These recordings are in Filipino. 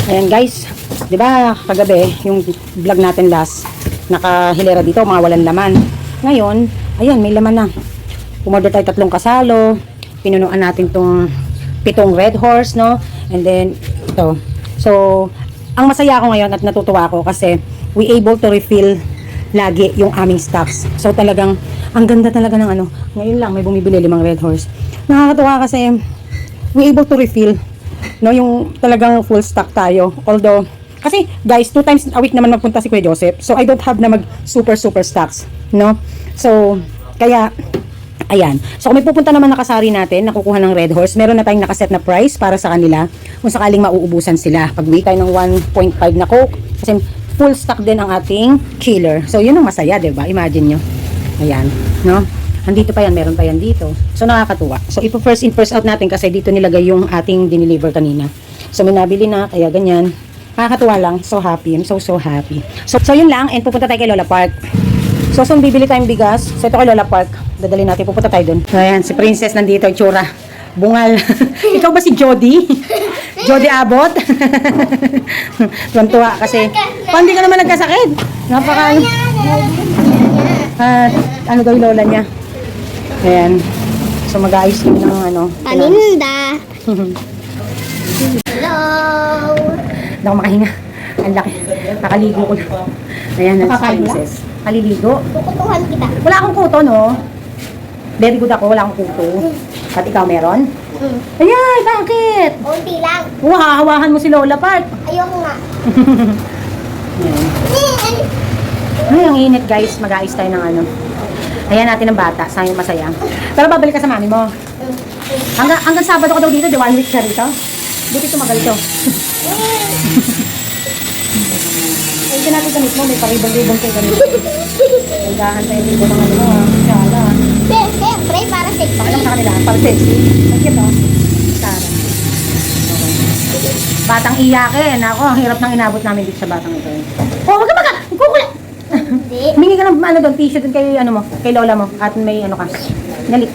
Ayan guys, di ba kagabi yung vlog natin last, nakahilera dito, mga walang laman. Ngayon, ayan, may laman na. Umorder tayo 3 kasalo, pinunuan natin tong 7 red horse, no? And then, ito. So, ang masaya ako ngayon at natutuwa ako kasi we able to refill lagi yung aming stocks. So, talagang, ang ganda talaga ng ano. Ngayon lang, may bumibili 5 red horse. Nakakatuwa kasi we able to refill, no, yung talagang full stock tayo. Although, kasi guys, 2 times a week naman magpunta si Kuya Joseph. So, I don't have na mag super stocks, no? So, kaya, ayan. So, kung may pupunta naman na kasari natin, nakukuha ng red horse, meron na tayong nakaset na price para sa kanila kung sakaling mauubusan sila. Pag-uwi tayo ng 1.5 na coke, kasi full stock din ang ating killer. So, yun ang masaya, diba? Imagine nyo. Ayan, no? Andito pa yan, meron pa yan dito. So, nakakatuwa. So, ipo first in, first out natin kasi dito nilagay yung ating dineliver kanina. So, may nabili na, kaya ganyan. Nakakatuwa lang. So happy. I'm so happy. So yun lang. And pupunta tayo kay Lola Park. So, soon bibili tayong bigas. So, ito kay Lola Park. Dadali natin. Pupunta tayo dun. So, ayan, si Princess nandito. Itsura. Bungal. Ikaw ba si Jody? Jody Abot? Tuwan-tuwa kasi. Hindi ka naman nagkasakit. Napaka... ano daw yung lola niya? Ayan. So, mag-aayos kami ng ano. Paninda. Hello. Hindi ako makahinga. Ang laki. Nakaligo ko na. Ayan, si Princess. Kaliligo. Tukutuhan kita. Wala akong kuto, no? Very good ako. Wala akong kuto. At ikaw meron? Ayan, bakit? Unti lang. Hahawakan mo si Lola Park. Ayoko nga. Ayan. Ay, ang init guys. Mag-aayos tayo ng ano. Ayan natin ang bata. Sayang masaya. Pero babalik ka sa mami mo. Hanggang Sabado ka daw dito. Di 1 week ka rito. Buti tumagal to. Ay, ito natin gamit mo. May paribang-ribang kayo ganito. Hanggahan tayo dito ng ano mo. Sala. Siyempre, para sa ito. Pakilang sa kanila. Para sexy. Ang cute, oh. Tara. Batang iyakin. Ako, ang hirap nang inabot namin dito sa batang ito. Oh, wag ka! Kukulat! Hindi. Mingi ka ng ano doon, tissue doon kay ano mo, kay lola mo at may ano ka. Galit.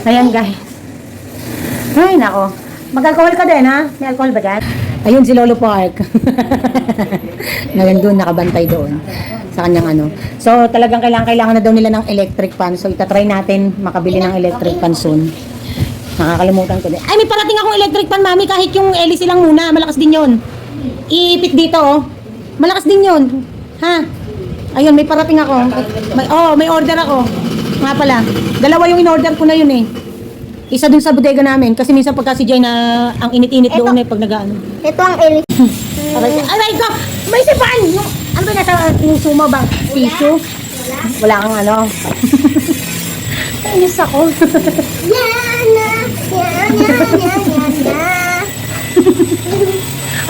Ayan guys. Ay nako. Mag-alcohol ka din ha? May alcohol ba dyan? Ayun si Lolo Park. Nandun, nakabantay doon sa kanyang ano. So talagang kailangan na daw nila ng electric fan. So itatry natin makabili ng electric fan soon. Nakakalimutan ko din. Ay, may parating akong electric fan, mami, kahit yung LEC lang muna. Malakas din yun. Iipit dito, oh. Malakas din yun. Ha? Ayun, may parating ako. May order ako. Nga pala. 2 yung in-order ko na yun eh. Isa dun sa bodega namin. Kasi minsan pagka si Jay na ang init-init doon eh pag nag-ano. Ito ang Ellie. Aray ko! May sipan! Yung, ano ba nasa yung sumo ba? Tissue? Wala kang ano. Ayos ako.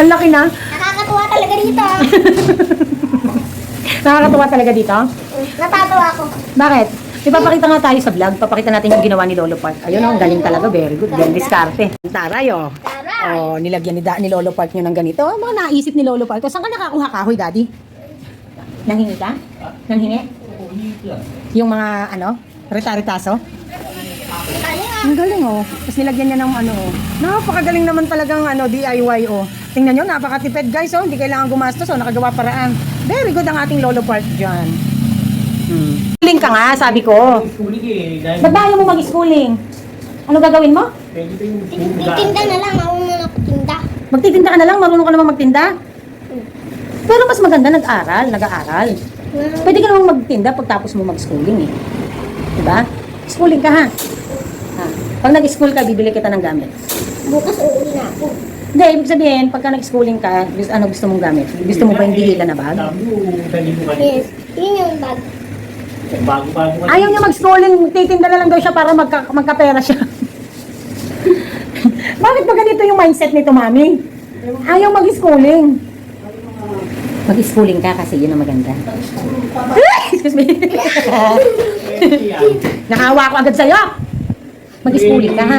Ang laki na. Nakakatuwa talaga dito. Nakakatuwa talaga dito. Natatawa ako. Bakit? Ipapakita nga tayo sa vlog. Papakita natin yung ginawa ni Lolo Park. Ayun, ang galing talaga. Very good. Very diskarte. Taray, oh. Taray. Oh, nilagyan ni Lolo Park nyo ng ganito. Mga naisip ni Lolo Park. Saan ka nakakuha kahoy, Daddy? Nanghingi ka? Nanghingi? Yung mga, ano, rita-ritaso? Ang galing, oh. Tapos nilagyan niya ng ano, oh. Napakagaling naman talagang ano, DIY, oh. Tingnan nyo, napakatipid, guys, oh. Hindi kailangan gumastos, oh. Nakagawa paraan. Very good ang ating Lolo Park dyan. Schooling ka nga, sabi ko. Ba't ba ayaw mo mag-schooling? Ano gagawin mo? Titinda na lang. Ako muna ako tinda. Magtitinda ka na lang? Marunong ka namang magtinda? Pero mas maganda nag-aaral. Pwede ka namang magtinda pagtapos mo mag-schooling eh. Diba? Schooling ka ha? Pag nag-school ka, bibili kita ng gamit. Bukas uuwi na ako. Hindi, ibig sabihin, pagka nag-schooling ka, ano gusto mong gamit? Gusto mo ba yung dihila na bag? Yes. Yun yung bag. Ayaw niya mag-schooling, titinda na lang daw siya para magkapera siya. Bakit ba ganito yung mindset nito, mami? Ayaw mag-schooling. Mag-schooling ka kasi yun ang maganda. Excuse me. Nakahawa ko agad sa'yo. Mag-schooling ka, ha?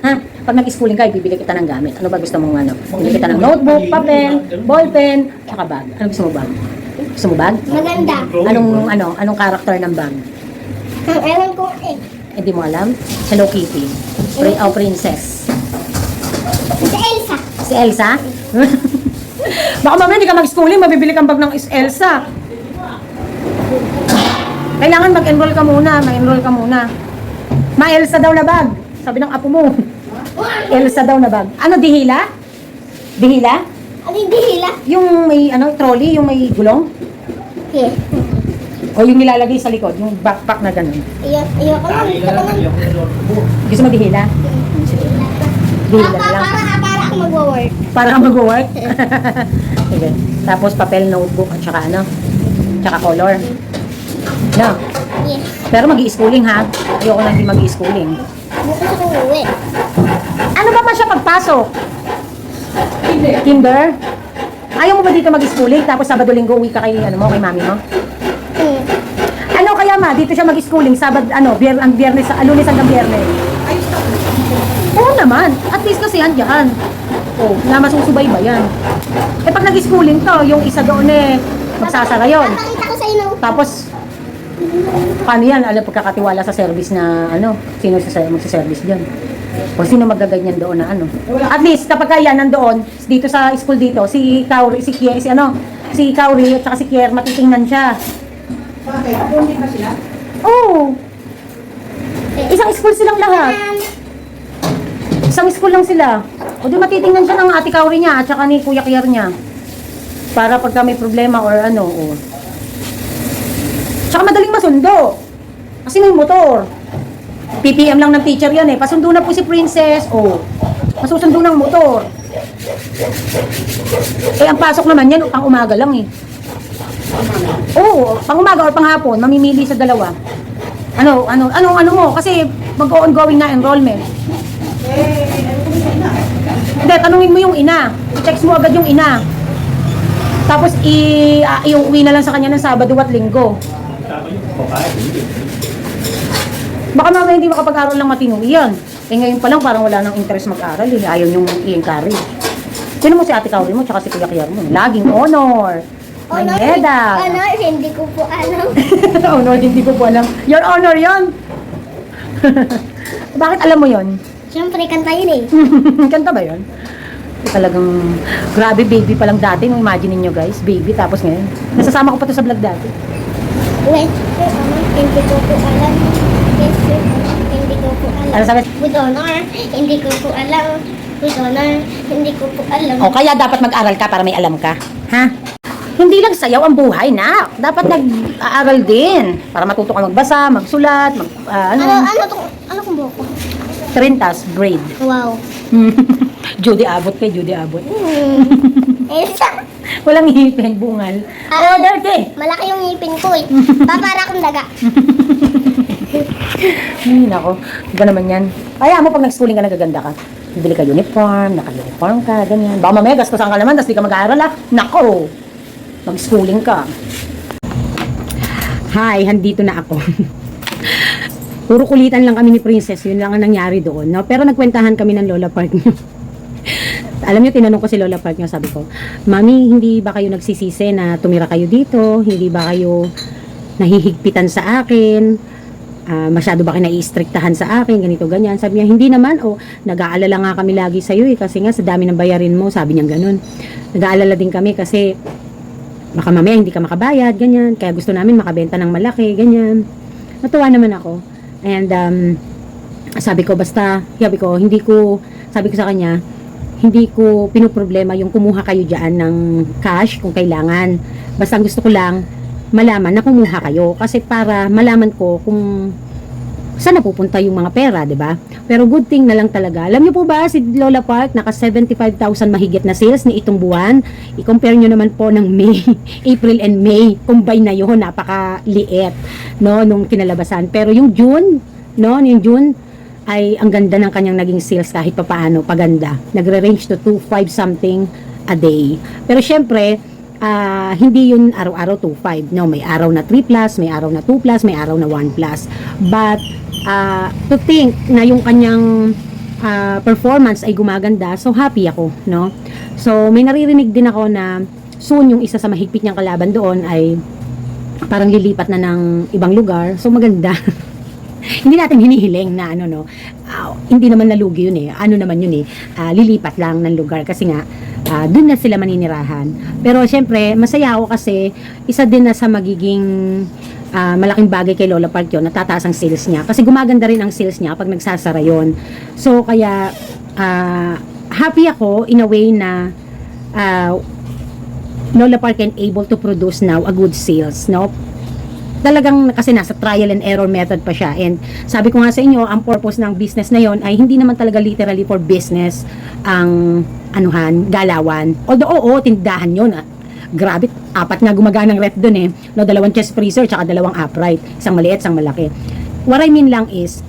Ha? Pag nag-schooling ka, ibibili kita ng gamit. Ano ba gusto mong ano? Bibili kita ng notebook, papel, ballpen, tsaka bag. Ano gusto mo bag? Gusto mo bag? Maganda. Anong character ng bag? Ewan ko eh. Hindi mo alam? Hello Kitty. Princess. Si Elsa. Si Elsa? Baka mamaya hindi ka mag-schooling, mabibili kang bag ng Elsa. Kailangan mag-enroll ka muna, ma-enroll ka muna. Ma-Elsa daw na bag. Sabi ng apo mo. Elsa daw na bag. Ano, dihila? Dihila? Ano yung dihila? Yung may, trolley, yung may gulong? Yeah. O yung nilalagay sa likod, yung backpack na ganun. Ayoko lang. Gusto mo dihila? Sige. Dihila na lang. Para ako mag-work. Para ka mag-work? Sige. Tapos papel, notebook, at saka tsaka color. No. Yes. Pero mag-i-schooling ha. Ayoko na hindi mag-i-schooling. Bukas ako uwi. Ano ba siya pagpasok? Kinder? Ayaw mo ba dito mag-schooling? Tapos Sabado-Linggo uwi ka kay, kay mami mo? Ano kaya ma? Dito siya mag-schooling? Ang biyernes, Lunes hanggang biyernes? Oo naman. At least kasi andyan. Oh, na masusubay ba yan? Eh pag nag-schooling to, yung isa doon magsasara yun. Papakita ko sa inyo. Tapos, paano yan? Pagkakatiwala sa service na sino magsa-service dyan? O sino magaganyan doon na At least, kapag kaya nandoon, dito sa school dito, si Kauri, si Kauri at saka si Kier, matitingnan siya. Bakit? Hindi ba sila? Oo. Isang school silang lahat. Isang school lang sila. O di matitingnan siya ng ate Kauri niya at saka ni Kuya Kier niya. Para pagka may problema or Tsaka madaling masundo. Kasi may motor. PPM lang ng teacher yan Pasundo na po si Princess. Masusundo ng motor. Ang pasok naman yan, pang umaga lang pang umaga or pang hapon, mamimili sa dalawa. Ano mo? Kasi mag-ongoing na enrollment. Hindi, tanungin mo yung ina. I-text mo agad yung ina. Tapos, iuwi na lang sa kanya ng Sabado at Linggo. Baka mamaya hindi makapag-aral ng matino yan. Ngayon pa lang parang wala nang interest mag-aral. Ayaw niyong i-encourage. Sino mo si ate Kauri mo tsaka si Kuya Kier mo? Laging honor. May medal. Honor, hindi ko po alam. Honor, hindi ko po alam. Your honor yon. Bakit alam mo yon? Siyempre, kanta yun Kanta ba yon? Talagang grabe, baby pa lang dati. Nung imagine niyo guys, baby tapos ngayon. Nasasama ko pa to sa vlog dati. Wait, hindi ko po alam. Yes, hindi ko po alam. Ano sabi? With honor, hindi ko po alam. With honor, hindi ko po alam. O kaya dapat mag-aral ka para may alam ka. Ha? Hindi lang sayaw ang buhay na. Dapat nag-aaral din. Para matuto ka magbasa, magsulat, Ano kung buko? Trintas, braid. Wow. Judy Abot kay Judy Abot. Elsa. Walang ngipin, bungal. Dirty. Malaki yung ngipin ko Para akong daga. Nako, iba naman yan. Kaya mo pag nag-schooling ka, nagaganda ka. Bibili ka uniform, naka-uniform ka, ganyan. Baka mamaya gastusan ka naman, tapos di ka mag-aaral Nako, mag-schooling ka. Hi, handito na ako. Puro kulitan lang kami ni Princess, yun lang ang nangyari doon. No? Pero nagkwentahan kami ng Lola Park niyo. Alam niyo, tinanong ko si Lola Park niyo, sabi ko, Mami, hindi ba kayo nagsisisi na tumira kayo dito? Hindi ba kayo nahihigpitan sa akin? Masyado ba kayo nai-strictahan sa akin? Ganito, ganyan. Sabi niya, hindi naman. Nag-aalala nga kami lagi sa'yo kasi nga sa dami ng bayarin mo, sabi niya ganun. Nag-aalala din kami kasi baka mamaya hindi ka makabayad, ganyan. Kaya gusto namin makabenta ng malaki, ganyan. Natuwa naman ako. And sabi ko sabi ko sa kanya, hindi ko pinoproblema yung kumuha kayo dyan ng cash kung kailangan. Basta gusto ko lang malaman na kumuha kayo kasi para malaman ko kung saan napupunta yung mga pera, di ba? Pero good thing na lang talaga. Alam niyo po ba, si Lola Park, naka 75,000 mahigit na sales ni itong buwan. I-compare nyo naman po ng May, April and May. Combine na yun, napakaliit, no, nung kinalabasan. Pero yung June, no, yung June, ay ang ganda ng kanyang naging sales kahit papaano, paganda. Nagre-range to 2.5 something a day. Pero syempre, hindi yun araw-araw 2.5. No, may araw na 3 plus, may araw na 2 plus, may araw na 1 plus. But, to think na yung kanyang performance ay gumaganda, so happy ako, no? So, may naririnig din ako na soon yung isa sa mahigpit niyang kalaban doon ay parang lilipat na ng ibang lugar. So, maganda. Hindi natin hinihiling na ano, no. Hindi naman nalugi yun eh. Ano naman yun eh. Lilipat lang ng lugar kasi nga doon na sila maninirahan. Pero syempre, masaya ako kasi isa din na sa magiging malaking bagay kay Lola Park yun, natataas ang sales niya. Kasi gumaganda rin ang sales niya pag nagsasara yun. So, kaya happy ako in a way na Lola Park can able to produce now a good sales, no? Talagang kasi nasa trial and error method pa siya, and sabi ko nga sa inyo, ang purpose ng business na yon ay hindi naman talaga literally for business ang anuhan, galawan. Although oo, tindahan yon. Grabe, 4 nga gumaganang ref dun eh, no, 2 chest freezer tsaka 2 upright, isang maliit, isang malaki. What I mean lang is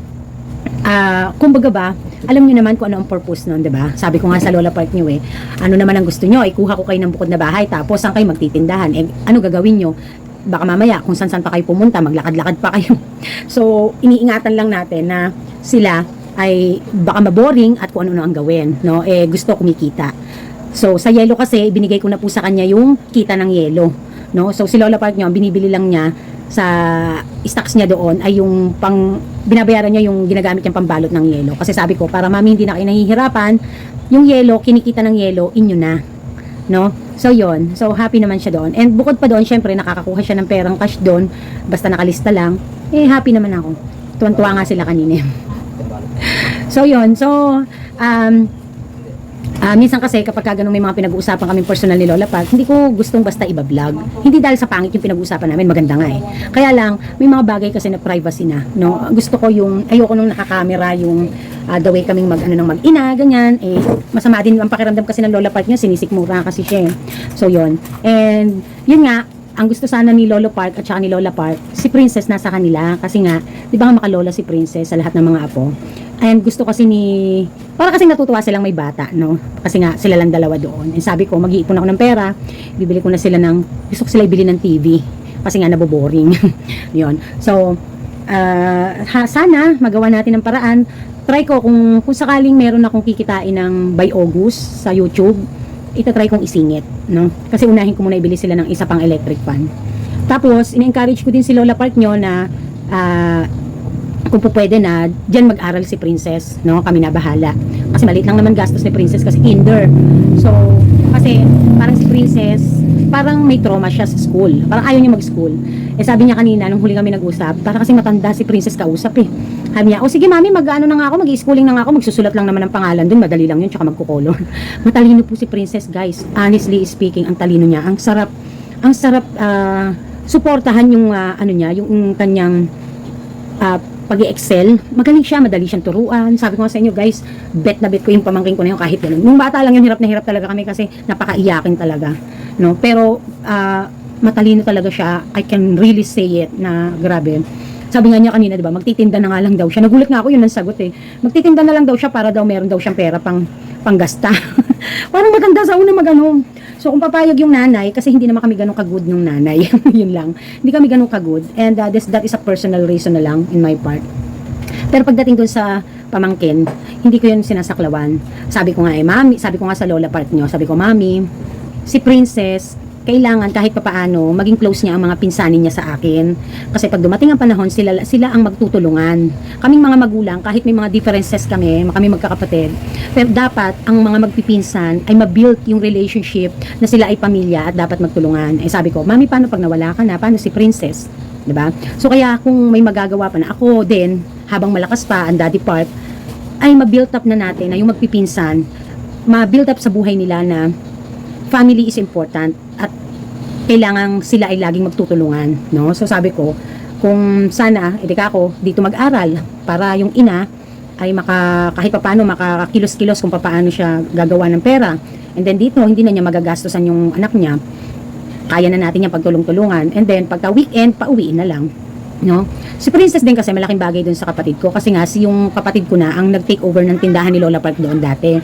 kumbaga ba, alam niyo naman kung ano ang purpose nun, 'di ba? Sabi ko nga sa Lola Park niyo eh, ano naman ang gusto niyo? Ikuha ko kayo ng bukod na bahay tapos saan kayo magtitindahan? Eh, ano gagawin niyo? Baka mamaya kung saan pa kayo pumunta, maglakad-lakad pa kayo. So, iniingatan lang natin na sila ay baka maboring at kung ano ang gawin, no? Eh, gusto kumikita. So, sa yelo kasi, binigay ko na po sa kanya yung kita ng yelo, no? So, si Lola Park niyo, ang binibili lang niya sa stocks niya doon ay yung binabayaran niya yung ginagamit niyang pambalot ng yelo. Kasi sabi ko, para mami hindi na kayo nahihirapan, yung yelo, kinikita ng yelo, inyo na, no? So, yon. So, happy naman siya doon. And bukod pa doon, syempre, nakakakuha siya ng perang cash doon, basta nakalista lang, eh, happy naman ako. Tuwan-tuwa nga sila kanina. So, yon. So, minsan kasi kapag ganun may mga pinag-uusapan kaming personal ni Lola Park, hindi ko gustong basta iba-vlog. Hindi dahil sa pangit yung pinag-uusapan namin, maganda nga eh. Kaya lang, may mga bagay kasi na privacy na, no? Gusto ko yung, ayoko nung nakakamera yung the way kaming mag-ina, ganyan. Eh, masama din ang pakiramdam kasi ng Lola Park niya, sinisikmura kasi siya. So, yon. And, yun nga, ang gusto sana ni Lolo Park at saka ni Lola Park, si Princess nasa kanila. Kasi nga, di ba nga makalola si Princess sa lahat ng mga apo? And gusto kasi para kasi natutuwa silang may bata, no? Kasi nga, sila lang dalawa doon. And sabi ko, mag-iipon ako ng pera, bibili ko na sila gusto ko sila ibili ng TV. Kasi nga, naboboring. Yun. So, sana, magawa natin ng paraan. Try ko, kung sakaling meron akong kikitain ng by August sa YouTube, itatry kong isingit, no? Kasi unahin ko muna ibili sila ng isa pang electric fan. Tapos, in-encourage ko din si Lola Park nyo na, kung po pwede na, dyan mag-aral si Princess, no? Kami na bahala. Kasi maliit lang naman gastos ni Princess kasi kinder. So, kasi parang si Princess, parang may trauma siya sa school. Parang ayaw niya mag-school. Eh sabi niya kanina, nung huli kami nag-usap, parang kasi matanda si Princess kausap eh. Sabi niya, sige mami, mag-ano na nga ako, mag-schooling na nga ako, magsusulat lang naman ng pangalan dun, madali lang yun, tsaka magkukolor. Matalino po si Princess, guys. Honestly speaking, ang talino niya. Ang sarap suportahan yung yung kanyang pag-i-excel. Magaling siya, madali siyang turuan. Sabi ko nga sa inyo, guys, bet na bet ko yung pamangkin ko na yun kahit ganun. Nung bata lang yun, hirap na hirap talaga kami kasi napakaiyakin talaga, no? Pero matalino talaga siya. I can really say it na grabe. Sabi nga niya kanina, 'di ba? Magtitinda na nga lang daw siya. Nagulat nga ako, yun ang sagot eh. Magtitinda na lang daw siya para daw meron daw siyang pera panggasta. Parang maganda sa una magano. So kung papayag yung nanay, kasi hindi naman kami ganun ka-good nung nanay. Yun lang. Hindi kami ganun ka-good. And that is a personal reason na lang in my part. Pero pagdating dun sa pamangkin, hindi ko yun sinasaklawan. Sabi ko nga mami, sabi ko nga sa Lola Park nyo, sabi ko, mami, si Princess, kailangan kahit papaano maging close niya ang mga pinsanin niya sa akin. Kasi pag dumating ang panahon, sila ang magtutulungan. Kaming mga magulang, kahit may mga differences kami magkakapatid, pero dapat ang mga magpipinsan ay ma-build yung relationship na sila ay pamilya at dapat magtulungan. Eh sabi ko, mami, paano pag nawala ka na? Paano si Princess? 'Di ba? So kaya kung may magagawa pa na ako din, habang malakas pa ang daddy part, ay ma-build up na natin na yung magpipinsan, ma-build up sa buhay nila na family is important at kailangan sila ay laging magtutulungan, no? So sabi ko, kung sana ako dito mag-aral para yung ina ay kahit papaano makakilos-kilos kung paano siya gagawa ng pera. And then dito hindi na niya magagastusan yung anak niya. Kaya na natin yung pagtulong-tulungan. And then pagka weekend, pauwiin na lang, no? Si Princess din kasi malaking bagay dun sa kapatid ko kasi nga yung kapatid ko na ang nag-take over ng tindahan ni Lola Park doon dati.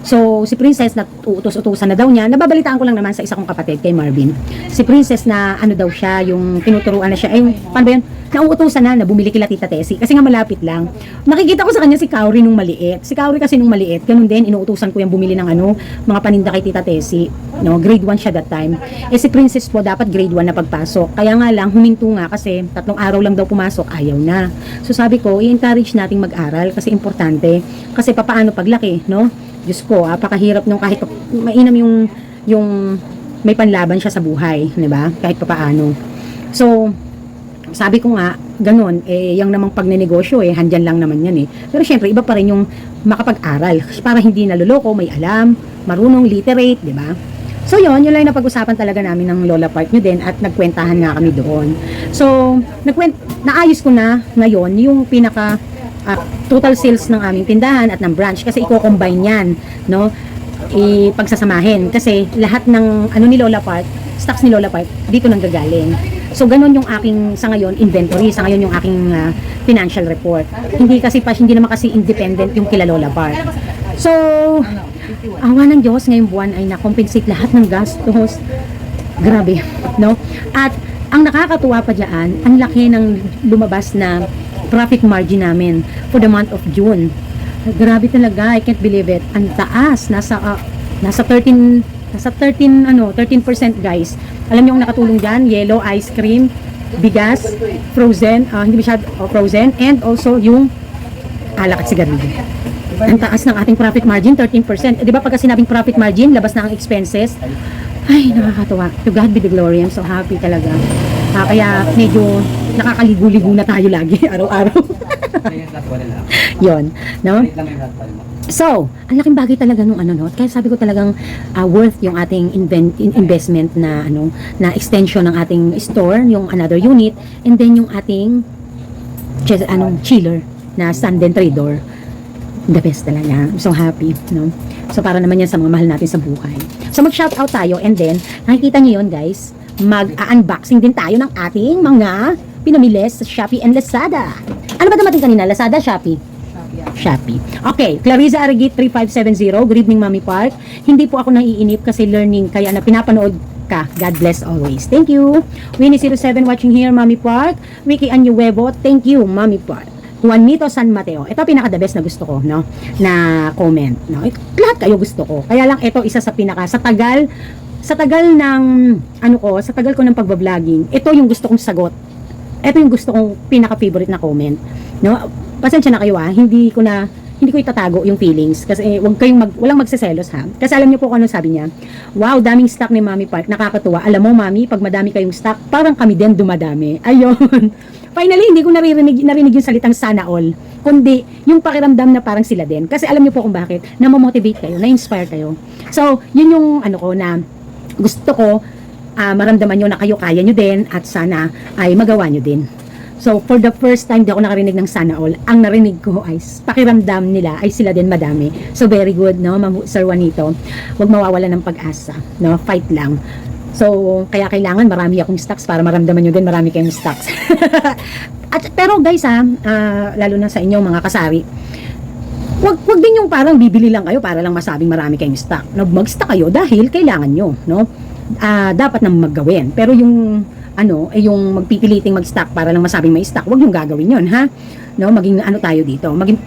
So, si Princess na uutos-utusan na daw niya, nababalitaan ko lang naman sa isa kong kapatid, kay Marvin. Si Princess na ano daw siya, yung tinuturuan na siya, ay, paano ba yun? Nauutusan na bumili kila Tita Tessie, kasi nga malapit lang. Nakikita ko sa kanya si Kauri nung maliit. Si Kauri kasi nung maliit, ganun din, inuutusan ko yung bumili ng ano, mga paninda kay Tita Tessie. No, grade 1 siya that time. Eh si Princess po, dapat grade 1 na pagpasok. Kaya nga lang, huminto nga kasi 3 araw lang daw pumasok, ayaw na. So sabi ko, i-encourage nating mag-aral kasi importante. Kasi papaano paglaki, no? Diyos ko, apakahirap nung kahit mainam yung may panlaban siya sa buhay, di ba? Kahit papaano. So, sabi ko nga, ganun, yung namang pagnenegosyo, handyan lang naman yan Pero syempre, iba pa rin yung makapag-aral. Para hindi naluloko, may alam, marunong, literate, di ba? So yun lang yung napag-usapan talaga namin ng Lola Park nyo din at nagkwentahan nga kami doon. So, naayos ko na ngayon yung pinaka total sales ng aming tindahan at ng branch kasi i-combine yan, no? Ipagsasamahin kasi lahat ng ano ni Lola Park, stocks ni Lola Park dito nang gagaling. So ganun yung aking sa ngayon inventory, sa ngayon yung aking financial report. Hindi naman kasi independent yung kila Lola Park. So awa ng Diyos, ngayong buwan ay na-compensate lahat ng gastos. Grabe, no? At ang nakakatuwa pa diyan, ang laki ng lumabas na profit margin namin for the month of June. Grabe talaga, I can't believe it. Ang taas, nasa 13% guys. Alam niyo yung nakatulong diyan, yellow ice cream, bigas, frozen, hindi masyado frozen, and also yung alak at sigarilyo. Ang taas ng ating profit margin, 13%. 'Di ba pagka sinabing profit margin, labas na ang expenses. Ay, nakakatuwa. To God be the glory. I'm so happy talaga. Kaya medyo nakakaligo-ligo na tayo lagi, araw-araw. Yon, no? So, ang laking bagay talaga nung no? Kaya sabi ko talagang worth yung ating investment na na extension ng ating store, yung another unit, and then yung ating chiller na stand and trader. The best talaga. I'm so happy, no? So, para naman yan sa mga mahal natin sa buhay. So, mag-shoutout tayo and then, nakikita nyo yun, guys, mag-unboxing din tayo ng ating mga pinamili sa Shopee and Lazada. Ano ba dumating kanina? Lazada, Shopee? Shopee. Okay, Clarissa Arigit 3570. Good evening, Mami Park. Hindi po ako naiinip kasi learning kaya na pinapanood ka. God bless always. Thank you. Winnie07 watching here, Mami Park. Ricky Anyuevo, thank you, Mami Park. Juanito San Mateo. Ito pinaka the best na gusto ko, no? Na comment, no? Lahat kayo gusto ko. Kaya lang ito isa sa pinaka sa tagal ng sa tagal ko ng pagba-vlogging. Ito yung gusto kong sagot. Ito yung gusto kong pinaka favorite na comment, no? Pasensya na kayo hindi ko itatago yung feelings kasi walang magseselos ha. Kasi alam niyo po kung ano sabi niya. Wow, daming stock ni Mami Park. Nakakatuwa. Alam mo, Mami, pag madami kayong stock, parang kami din dumadami. Ayun. Finally, hindi ko narinig yung salitang sana all, kundi yung pakiramdam na parang sila din. Kasi alam niyo po kung bakit, na-motivate kayo, na-inspire kayo. So, yun yung na gusto ko maramdaman nyo na kayo kaya nyo din at sana ay magawa nyo din. So, for the first time, di ako nakarinig ng sana all. Ang narinig ko ay pakiramdam nila ay sila din madami. So, very good, no, Sir Juanito. Huwag mawawala ng pag-asa, no? Fight lang. So, kaya kailangan marami akong stocks para maramdaman nyo din marami kayong stocks. Pero guys lalo na sa inyo mga kasari, wag din yung parang bibili lang kayo para lang masabing marami kayong stock. No, mag-stock kayo dahil kailangan nyo, no? Dapat nang maggawin. Pero yung yung magpipiliting mag-stock para lang masabing may stock, wag yung gagawin yun, ha? No, maging tayo dito. Maging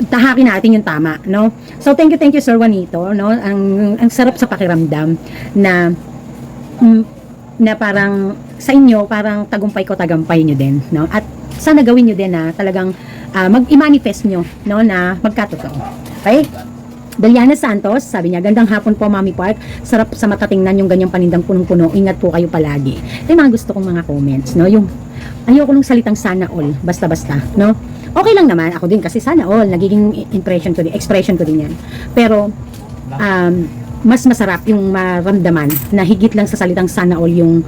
tahakin natin yung tama, no? So thank you Sir Juanito, no? Ang sarap sa pakiramdam na parang sa inyo parang tagumpay ko tagampay nyo din, no? At sana gawin nyo din na talagang i-manifest nyo, no, na magkatotoo. Okay? Daliana Santos, sabi niya, gandang hapon po Mami Park, sarap sa matatingnan yung ganyang panindang punong-puno, ingat po kayo palagi. Ito yung mga gusto kong mga comments, no? Yung ayoko nung salitang sana all, basta-basta, no? Okay lang naman, ako din kasi sana all, nagiging expression ko din yan. Pero, mas masarap yung maramdaman na higit lang sa salitang sana all yung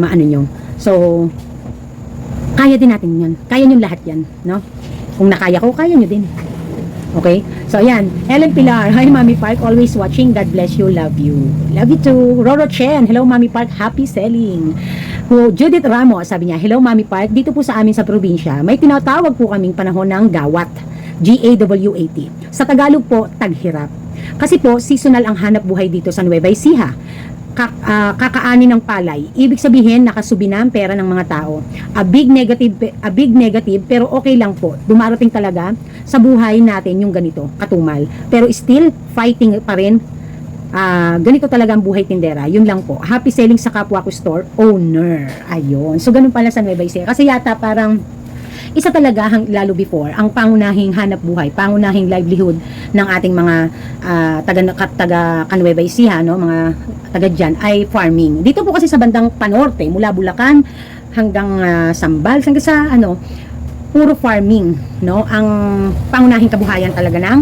maano nyo. So, kaya din natin yan. Kaya nyo lahat yan, no? Kung nakaya ko, kaya nyo din. Okay? So, ayan. Ellen Pilar. Hi, Mami Park. Always watching. God bless you. Love you. Love you too. Roro Chen. Hello, Mami Park. Happy selling. Judith Ramos. Sabi niya, hello, Mami Park. Dito po sa amin sa probinsya, may tinatawag po kaming panahon ng gawat. GAWAT. Sa Tagalog po, taghirap. Kasi po, seasonal ang hanap buhay dito sa Nueva Ecija. Kakaani ng palay. Ibig sabihin, nakasubi na ang pera ng mga tao. A big negative, pero okay lang po. Dumarating talaga sa buhay natin yung ganito, katumal. Pero still, fighting pa rin. Ganito talaga ang buhay tindera. Yun lang po. Happy selling sa kapwa ko store owner. Ayun. So, ganun pala sa Nueva Ecija. Kasi yata parang isa talaga lalo before ang pangunahing hanap buhay, pangunahing livelihood ng ating mga taga Nueva Ecija, no, mga taga diyan ay farming. Dito po kasi sa bandang Panorte, mula Bulacan hanggang Sambal, hanggang sa puro farming, no, ang pangunahing kabuhayan talaga ng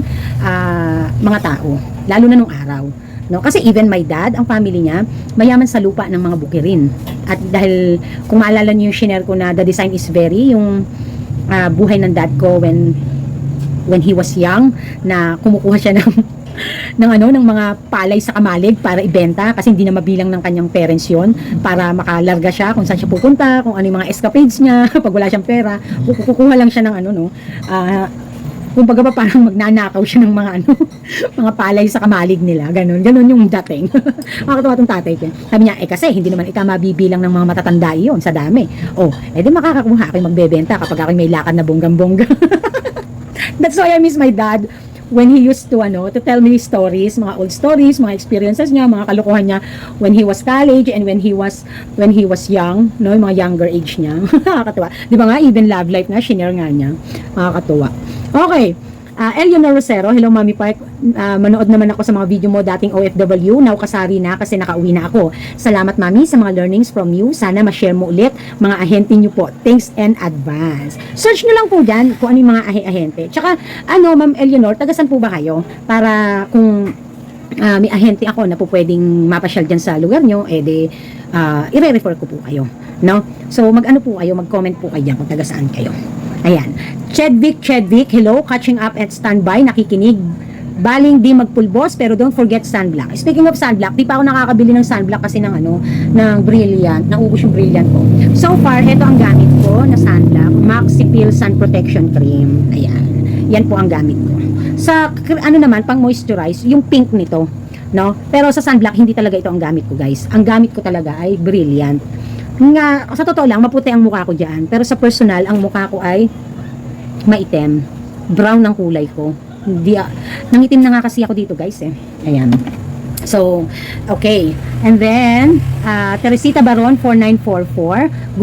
mga tao, lalo na nung araw. No, kasi even my dad, ang family niya, mayaman sa lupa ng mga bukirin. At dahil, kung maalala niyo yung share ko na the design is very, yung buhay ng dad ko when he was young, na kumukuha siya ng mga palay sa kamalig para ibenta kasi hindi na mabilang ng kanyang parents yon, para makalarga siya kung saan siya pupunta, kung ano yung mga escapades niya pag wala siyang pera, kukuha lang siya ng kumbaga ba parang magnanakaw siya ng mga mga palay sa kamalig nila, ganun yung dating. Makakatawa tong tatay ko. Sabi niya, kasi hindi naman ikaw mabibilang ng mga matatanda iyon sa dami. Di makakakuha ako magbebenta kapag ako may lakad na bonggang-bongga. That's why I miss my dad when he used to tell me stories, mga old stories, mga experiences niya, mga kalokohan niya when he was college and when he was young, no, yung mga younger age niya. Nakakatuwa. Di ba nga, even love life nga, shinare nga niya. Nakakatuwa. Okay. Eleanor Rosero, hello Mami Park. Manood naman ako sa mga video mo dating OFW. Now kasari na kasi nakauwi na ako. Salamat Mami sa mga learnings from you. Sana ma-share mo ulit mga ahente nyo po. Thanks in advance. Search nyo lang po dyan kung ano yung mga ahente. Tsaka, Ma'am Eleanor, tagasan po ba kayo? Para kung may ahente ako na po pwedeng mapasyal dyan sa lugar nyo, i-refer ko po kayo. No? So, mag-comment po kayo dyan kung tagasaan kayo. Ayan. Chedvic, hello, catching up at standby, nakikinig. Baling di magpulbos, pero don't forget sunblock. Speaking of sunblock, di pa ako nakakabili ng sunblock kasi ng Brilliant. Naubos yung Brilliant ko. So far, ito ang gamit ko na sunblock. Maxipil Sun Protection Cream. Ayan. Yan po ang gamit ko. Sa, naman, pang moisturize, yung pink nito. No? Pero sa sunblock, hindi talaga ito ang gamit ko, guys. Ang gamit ko talaga ay Brilliant. Sa totoo lang, maputi ang mukha ko dyan. Pero sa personal, ang mukha ko ay maitim. Brown ang kulay ko. Nangitim na nga kasi ako dito, guys, Ayan. So, okay. And then, Teresita Baron 4944.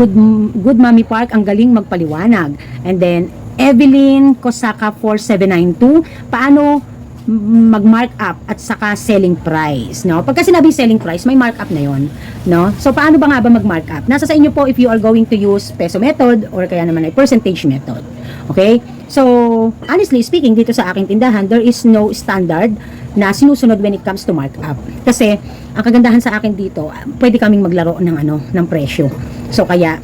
Good Mami Park, ang galing magpaliwanag. And then, Evelyn Kosaka 4792. Paano mag-mark up at saka selling price, no? Pagka sinabing selling price, may markup na yon, no? So, paano ba nga ba mag-mark up? Nasa sa inyo po if you are going to use peso method or kaya naman ay percentage method. Okay? So, honestly speaking, dito sa aking tindahan, there is no standard na sinusunod when it comes to markup. Kasi, ang kagandahan sa akin dito, pwede kaming maglaro ng presyo. So, kaya,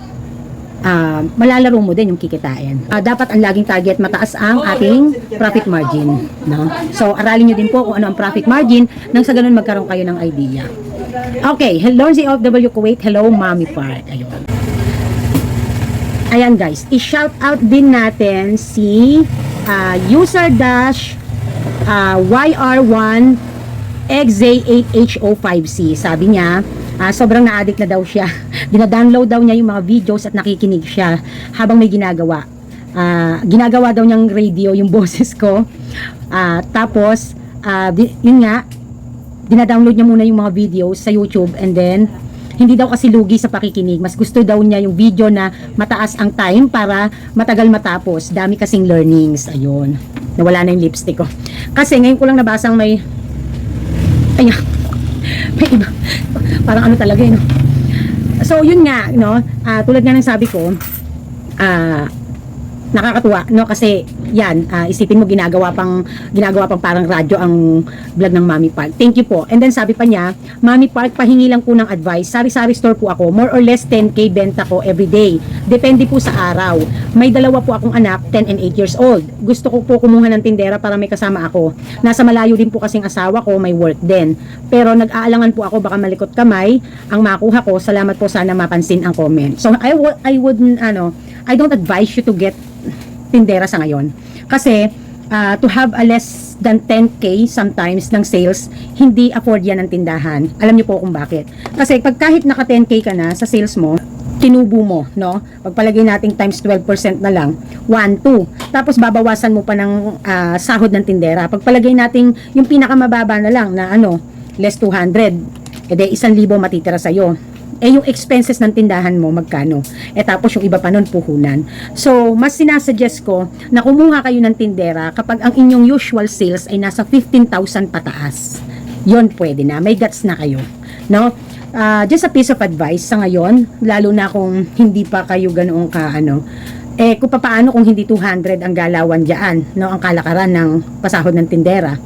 malalaro mo din yung kikitain. Dapat ang laging target mataas ang ating profit margin, no? So aralin nyo din po kung ano ang profit margin nang sa ganun magkaroon kayo ng idea. Okay, hello si OFW Kuwait, hello Mami Park. Ayan guys, i-shout out din natin si user dash YR1 XZ8H05C. Sabi niya, sobrang na-addict na daw siya. Dina-download daw niya yung mga videos at nakikinig siya habang may ginagawa. Ginagawa daw niyang radio yung boses ko. Tapos, yun nga, dina-download niya muna yung mga videos sa YouTube and then, hindi daw kasi lugi sa pakikinig. Mas gusto daw niya yung video na mataas ang time para matagal matapos. Dami kasing learnings. Ayun. Nawala na yung lipstick ko. Kasi ngayon ko lang nabasang may iba. Parang talaga no? So yun nga, no, tulad nga ng sabi ko, nakakatuwa, no, kasi yan, isipin mo ginagawa pang parang radyo ang vlog ng Mami Park. Thank you po. And then sabi pa niya, Mami Park, pahingi lang po ng advice. Sari-sari store po ako, more or less 10k benta ko every day. Depende po sa araw. May dalawa po akong anak, 10 and 8 years old. Gusto ko po kumuha ng tindera para may kasama ako. Nasa malayo din po kasing asawa ko, may work din. Pero nag-aalangan po ako, baka malikot kamay ang makuha ko. Salamat po, sana mapansin ang comment. So I don't advise you to get tindera sa ngayon. Kasi, to have a less than 10K sometimes ng sales, hindi afford yan ng tindahan. Alam niyo po kung bakit. Kasi pag kahit naka 10K ka na sa sales mo, tinubo mo, no? Pagpalagay natin times 12% na lang, 1, 2. Tapos babawasan mo pa ng sahod ng tindera. Pagpalagay natin yung pinakamababa na lang na less 200. E de 1,000 matitira sa'yo. Eh yung expenses ng tindahan mo, magkano? Eh tapos yung iba pa nun, puhunan. So, mas sinasuggest ko na kumuha kayo ng tindera kapag ang inyong usual sales ay nasa 15,000 pataas. Yon pwede na. May guts na kayo. No? Just a piece of advice sa ngayon, lalo na kung hindi pa kayo ganoong kung paano kung hindi 200 ang galawan dyan, no? Ang kalakaran ng pasahod ng tindera.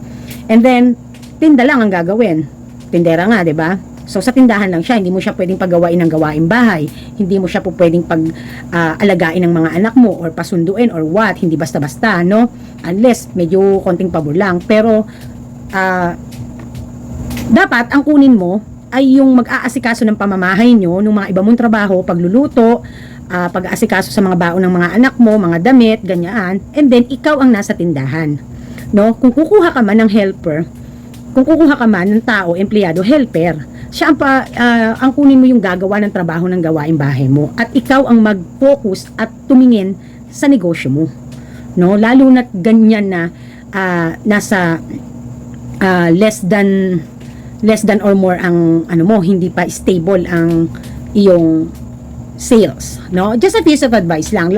And then, tinda lang ang gagawin. Tindera nga, 'di ba? So sa tindahan lang siya, hindi mo siya pwedeng paggawain ng gawaing bahay, hindi mo siya po pwedeng alagain ng mga anak mo or pasunduin or what, hindi basta-basta, no? Unless medyo konting pabor lang. Pero dapat ang kunin mo ay yung mag-aasikaso ng pamamahay nyo, ng mga iba mong trabaho, pagluluto, pag-aasikaso sa mga baon ng mga anak mo, mga damit, ganyan. And then ikaw ang nasa tindahan, no? Kung kukuha ka man ng helper, kung kukuha ka man ng tao, empleyado, helper, siya ang kunin mo yung gagawa ng trabaho ng gawaing bahay mo at ikaw ang mag-focus at tumingin sa negosyo mo, no? Lalo na't ganyan na nasa less than or more ang hindi pa stable ang iyong sales, no? Just a piece of advice lang,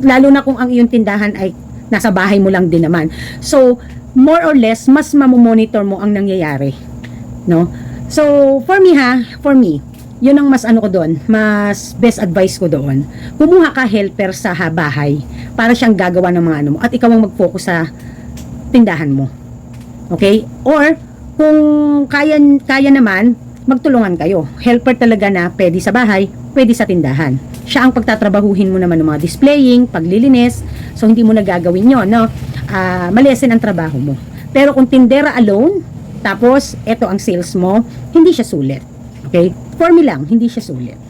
lalo na kung ang iyong tindahan ay nasa bahay mo lang din naman. So more or less mas mamomonitor mo ang nangyayari, no? So, for me, yun ang mas ko doon, mas best advice ko doon. Kumuha ka helper sa bahay para siyang gagawa ng mga mo at ikaw ang mag-focus sa tindahan mo. Okay? Or, kung kaya naman, magtulungan kayo. Helper talaga na pwede sa bahay, pwede sa tindahan. Siya ang pagtatrabahuhin mo naman ng mga displaying, paglilinis, so hindi mo nagagawin yun, no? Malesen ang trabaho mo. Pero kung tindera alone, tapos, eto ang sales mo, hindi siya sulit. Okay? For me lang, hindi siya sulit.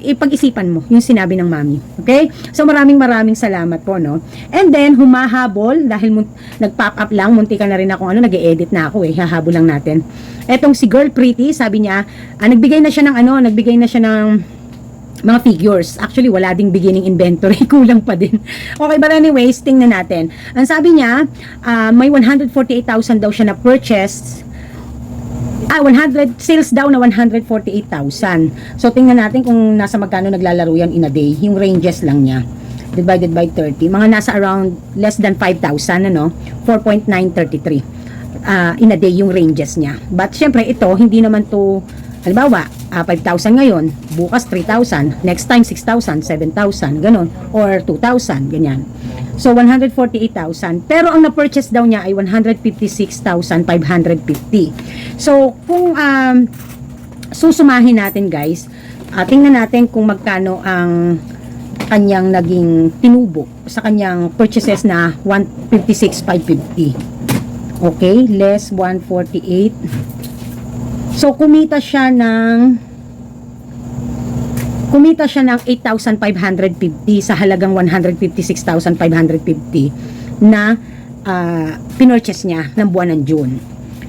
Ipag-isipan mo yung sinabi ng mami. Okay? So, maraming salamat po, no? And then, humahabol, dahil nag-pop up lang, munti ka na rin ako, nag-e-edit na ako, hahabol lang natin. Etong si Girl Pretty, sabi niya, nagbigay na siya ng mga figures. Actually, wala ding beginning inventory. Kulang pa din. Okay, but anyways, tingnan natin. Ang sabi niya, may 148,000 daw siya na purchase. 100 sales daw na 148,000. So, tingnan natin kung nasa magkano naglalaro yan in a day. Yung ranges lang niya. Divided by 30. Mga nasa around less than 5,000, 4.933. In a day yung ranges niya. But, syempre, ito, hindi naman to, halimbawa, 5,000 ngayon, bukas 3,000, next time 6,000, 7,000, ganun, or 2,000, ganyan. So, 148,000. Pero ang na-purchase daw niya ay 156,550. So, kung susumahin natin guys, tingnan natin kung magkano ang kanyang naging tinubo sa kanyang purchases na 156,550. Okay, less 148. So, kumita siya ng 8,550 sa halagang 156,550 na pinurchase niya ng buwan ng June.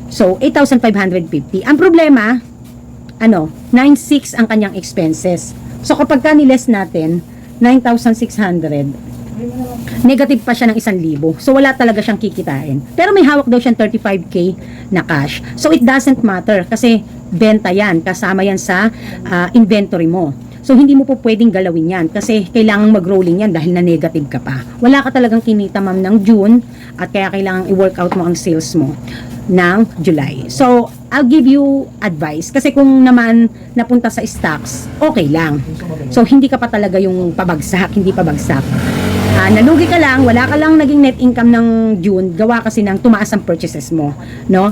So, 8,550. Ang problema, 9,600 ang kanyang expenses. So, kapag ka-niless natin, 9,600, negative pa siya ng 1,000. So, wala talaga siyang kikitain. Pero may hawak daw siyang 35K na cash. So, it doesn't matter kasi benta yan. Kasama yan sa inventory mo. So, hindi mo po pwedeng galawin yan kasi kailangang mag-rolling yan dahil na negative ka pa. Wala ka talagang kinita ma'am ng June at kaya kailangang i-workout mo ang sales mo ng July. So, I'll give you advice kasi kung naman napunta sa stocks, okay lang. So, hindi ka pa talaga yung pabagsak, hindi pabagsak. Nalugi ka lang, wala ka lang naging net income ng June, gawa kasi ng tumaas ang purchases mo, no?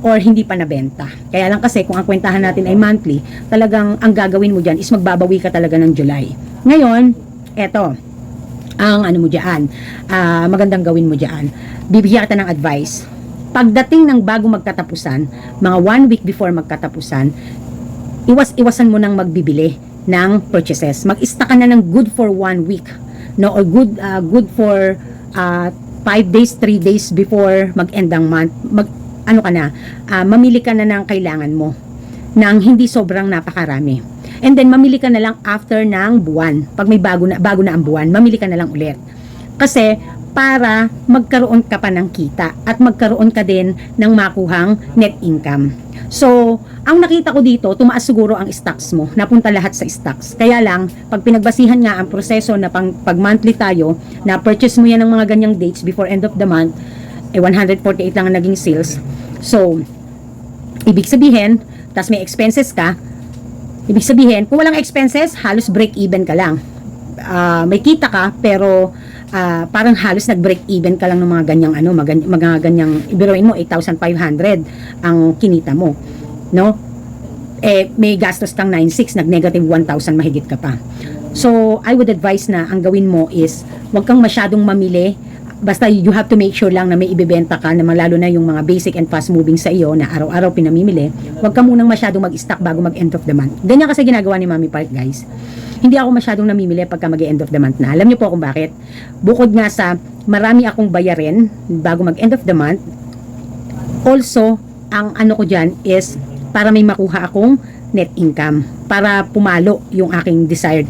Or hindi pa nabenta. Kaya lang kasi kung ang kwentahan natin ay monthly, talagang ang gagawin mo dyan is magbabawi ka talaga ng July. Ngayon, eto, ang mo dyan, magandang gawin mo dyan. Bibigyan kita ng advice. Pagdating ng bago magkatapusan, mga 1 week before magkatapusan, iwasan mo nang magbibili ng purchases. Mag-stock ka na ng good for 1 week no, or good for 5 days, 3 days before mag-end ang month, mamili ka na ng kailangan mo nang hindi sobrang napakarami. And then mamili ka na lang after ng buwan. Pag may bago na ang buwan, mamili ka na lang ulit. Kasi para magkaroon ka pa ng kita at magkaroon ka din ng makuhang net income. So, ang nakita ko dito, tumaas siguro ang stocks mo. Napunta lahat sa stocks. Kaya lang, pag pinagbasihan nga ang proseso na pag monthly tayo, na purchase mo yan ng mga ganyang dates before end of the month, 148 lang ang naging sales. So, ibig sabihin, tas may expenses ka, ibig sabihin, kung walang expenses, halos break even ka lang. May kita ka, pero parang halos nag-break even ka lang ng mga ganyang mga ganyang, ibiruin mo 8,500 ang kinita mo, no? May gastos kang 9,600, nag-negative 1,000 mahigit ka pa. So I would advise na ang gawin mo is wag kang masyadong mamili. Basta you have to make sure lang na may ibebenta ka, na lalo na yung mga basic and fast moving sa iyo na araw-araw pinamimili. Huwag ka munang masyadong mag-stock bago mag-end of the month. Ganyan kasi ginagawa ni Mami Park, guys. Hindi ako masyadong namimili pagka mag-end of the month na. Alam niyo po kung bakit? Bukod nga sa marami akong bayarin bago mag-end of the month, also, ang ano ko dyan is para may makuha akong net income. Para pumalo yung aking desired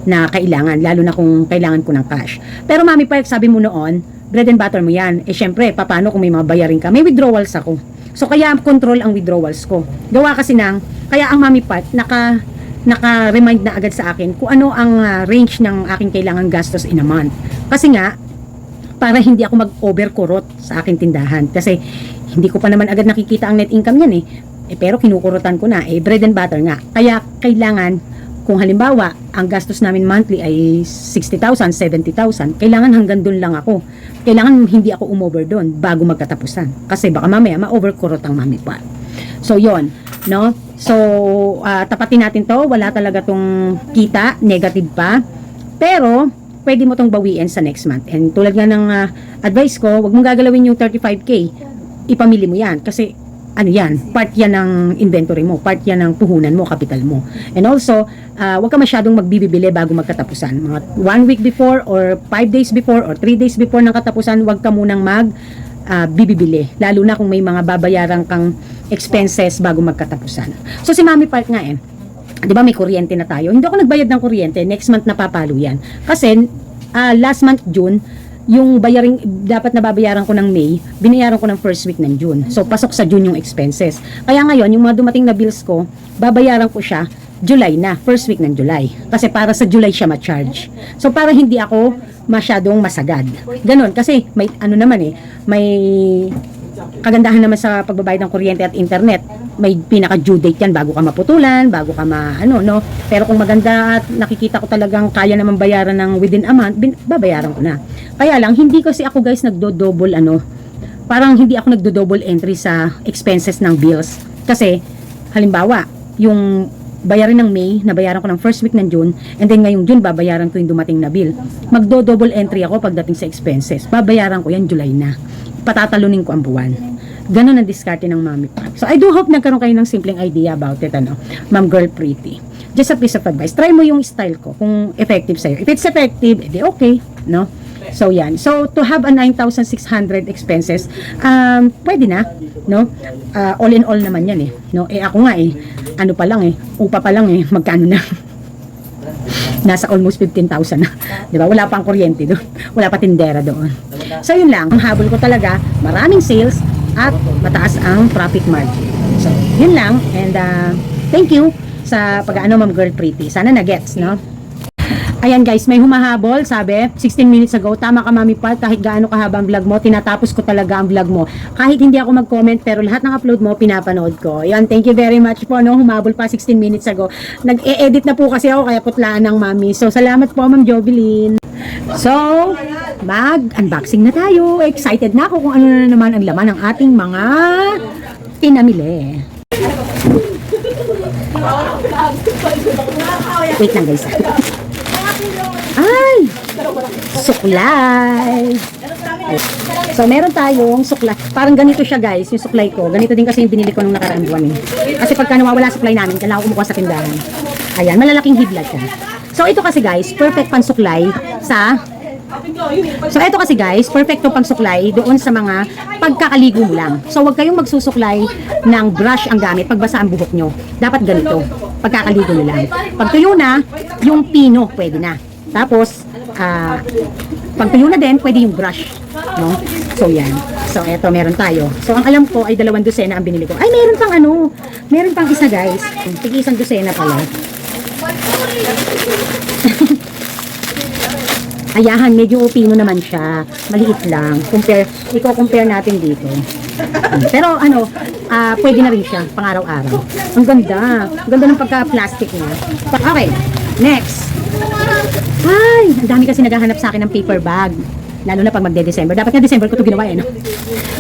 na kailangan, lalo na kung kailangan ko ng cash. Pero Mami Park, sabi mo noon, bread and butter mo yan. Syempre, paano kung may mga bayarin ka? May withdrawals ako. So, kaya control ang withdrawals ko. Gawa kasi kaya ang Mami Park, naka-remind na agad sa akin kung ano ang range ng aking kailangan gastos in a month. Kasi nga, para hindi ako mag-overkurot sa aking tindahan. Kasi, hindi ko pa naman agad nakikita ang net income yan pero kinukurutan ko na, bread and butter nga. Kaya, kailangan, kung halimbawa, ang gastos namin monthly ay 60,000, 70,000, kailangan hanggang doon lang ako. Kailangan hindi ako umover doon bago magkatapusan. Kasi baka mamaya ma-overkurot ang Mami Park. So, yon, no? So, tapatin natin to. Wala talaga tong kita, negative pa. Pero, pwede mo tong bawiin sa next month. And tulad nga ng advice ko, wag mong gagalawin yung 35K. Ipamili mo yan. Kasi, part yan ng inventory mo, part yan ng puhunan mo, kapital mo. And also, wag ka masyadong magbibili bago magkatapusan. Mga 1 week before, or 5 days before, or 3 days before ng katapusan, wag ka munang bibili. Lalo na kung may mga babayaran kang expenses bago magkatapusan. So, si Mami Park nga di ba may kuryente na tayo? Hindi ako nagbayad ng kuryente, next month napapalo yan. Kasi, last month, June, yung dapat na babayaran ko ng May, binayaran ko ng first week ng June. So, pasok sa June yung expenses. Kaya ngayon, yung mga dumating na bills ko, babayaran ko siya July na, first week ng July. Kasi para sa July siya ma-charge. So, para hindi ako masyadong masagad. Ganon, kasi may may kagandahan naman sa pagbabayad ng kuryente at internet. May pinaka-due date yan bago ka maputulan, bago ka no? Pero kung maganda at nakikita ko talagang kaya naman bayaran ng within a month, babayaran ko na. Kaya lang, hindi kasi ako guys nagdo-double parang hindi ako nagdo-double entry sa expenses ng bills. Kasi, halimbawa, yung bayarin ng May, nabayaran ko ng first week ng June, and then ngayong June, babayaran ko yung dumating na bill. Magdo-double entry ako pagdating sa expenses. Babayaran ko yan July na. Patatalunin ko ang buwan. Ganon ang diskarte ng Mami Park. So, I do hope nagkaroon kayo ng simpleng idea about it, Ma'am Girl Pretty. Just a piece of advice. Try mo yung style ko kung effective sa'yo. If it's effective, edi okay, no? So, yan. So, to have a 9,600 expenses, pwede na, no? All in all naman yan, no? Ako nga, pa lang, upa pa lang, magkano na? Nasa almost 15,000 na. Di ba? Wala pang kuryente doon. Wala pa tindera doon. So, yun lang. Ang habol ko talaga, maraming sales at mataas ang profit margin. So, yun lang. And, thank you sa pag-ano, Ma'am Girl Pretty. Sana na-gets, no? Ayan guys, may humahabol, sabi, 16 minutes ago, tama ka Mami Park, kahit gaano kahaba ang vlog mo, tinatapos ko talaga ang vlog mo. Kahit hindi ako mag-comment, pero lahat ng upload mo, pinapanood ko. Ayan, thank you very much po, no? Humahabol pa 16 minutes ago. Nag-e-edit na po kasi ako, kaya putlaan ng Mami. So, salamat po, Ma'am Jovelyn. So, mag-unboxing na tayo. Excited na ako kung ano na naman ang laman ng ating mga pinamili. Wait lang guys. Ay! Suklay! So, meron tayong suklay. Parang ganito siya guys, yung suklay ko. Ganito din kasi yung binili ko nung nakaraang buwan. Kasi pagka nawawala suklay namin, kailangan ko kumukuha sa tindahan. Ayan, malalaking hiblat siya. So, ito kasi guys, perfect pansuklay sa So, eto kasi guys, perfecto pagsuklay doon sa mga pagkakaligo mo lang. So, huwag kayong magsusuklay ng brush ang gamit pag basa ang buhok nyo. Dapat ganito, pagkakaligo nyo lang. Pag tuyo na, yung pino, pwede na. Tapos, pag tuyo na din, pwede yung brush. No? So, yan. So, eto, meron tayo. So, ang alam ko ay 2 dosena ang binili ko. Ay, meron pang meron pang isa guys. Tig 1 dosena pala. Ayahan, medyo pino naman siya. Maliit lang. Compare natin dito. Pero pwede na rin siya pang araw-araw. Ang ganda. Ang ganda ng pagka-plastic niya. Okay, next. Ay, ang dami kasi naghahanap sa akin ng paper bag. Lalo na pag magde-December. Dapat nga December ko ito ginawa no?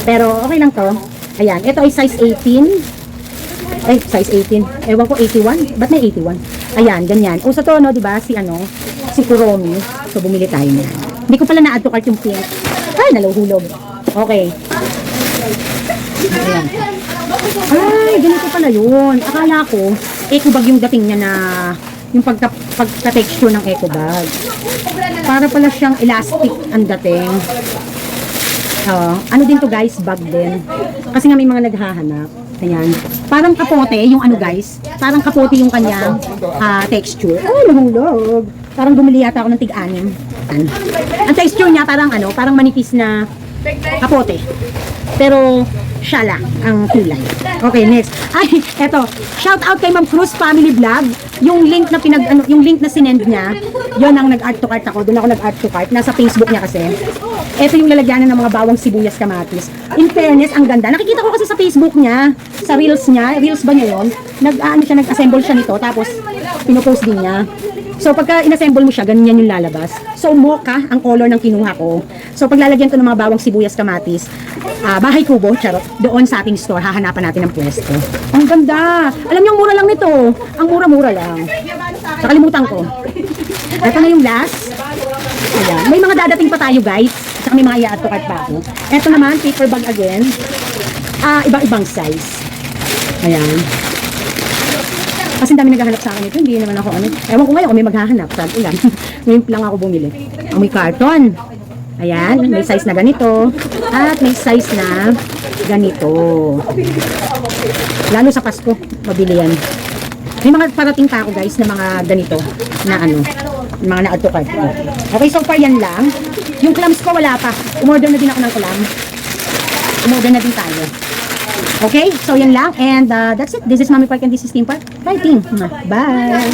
Pero okay lang to. Ayan, ito ay size 18. Ay, size 18. Ewan ko, 81. Ba't may 81? Ayan, ganyan. Uso to, no, diba? Si Kuromi. So, bumili tayo niya. Hindi ko pala na-add to cart yung pink. Ay, nalahuhulog. Okay. Ayan. Ay, ganito pala yun. Akala ko, eco bag yung dating niya na yung pagka-texture ng eco bag. Para pala siyang elastic ang dating. Ano din to guys, bag din. Kasi nga may mga naghahanap. Ayan. Parang kapote yung guys. Parang kapote yung kanyang texture. Ay, nahulog. Parang bumili yata ako ng tig-anim. Ang texture niya parang manipis na kapote. Pero siya lang ang kulay. Okay, next. Ay, eto. Shout out kay Ma'am Cruz Family Vlog. Yung link na yung link na sinend niya, yon ang nag-add to cart ako. Doon ako nag-add to cart. Nasa Facebook niya kasi. Ito yung lalagyanan ng mga bawang sibuyas kamatis. In fairness, ang ganda. Nakikita ko kasi sa Facebook niya, sa Reels niya. Reels ba niya yun? Nag-assemble siya nito. Tapos, pinopost din niya. So, pagka inassemble mo siya, ganyan yung lalabas. So, mocha ang color ng kinuha ko. So, paglalagyan ko ng mga bawang sibuyas kamatis, bahay kubo, charot, doon sa ating store, hahanapan natin ng pwesto. Ang ganda! Alam niyo, ang mura lang nito. Ang mura-mura lang. Nakalimutan ko. Ito na yung last. Ayan. May mga dadating pa tayo, guys. Saka may mga i-add to cart pa ako. Ito naman, paper bag again. Iba-ibang size. Ayan. Kasi dami naghahanap sa akin ito, hindi naman ako ewan ko ngayon kung may maghahanap, sabi lang. Ngayon lang ako bumili. May karton. Ayan, may size na ganito. At may size na ganito. Lalo sa Pasko, mabili yan. May mga parating pa ako guys na mga ganito, na mga na-add to cart. Okay, so far yan lang. Yung clams ko wala pa. Umorder na din ako ng clam. Umorder na din tayo. Okay, so yan lang. And that's it. This is Mami Park and this is Team Park. Bye, team. Bye.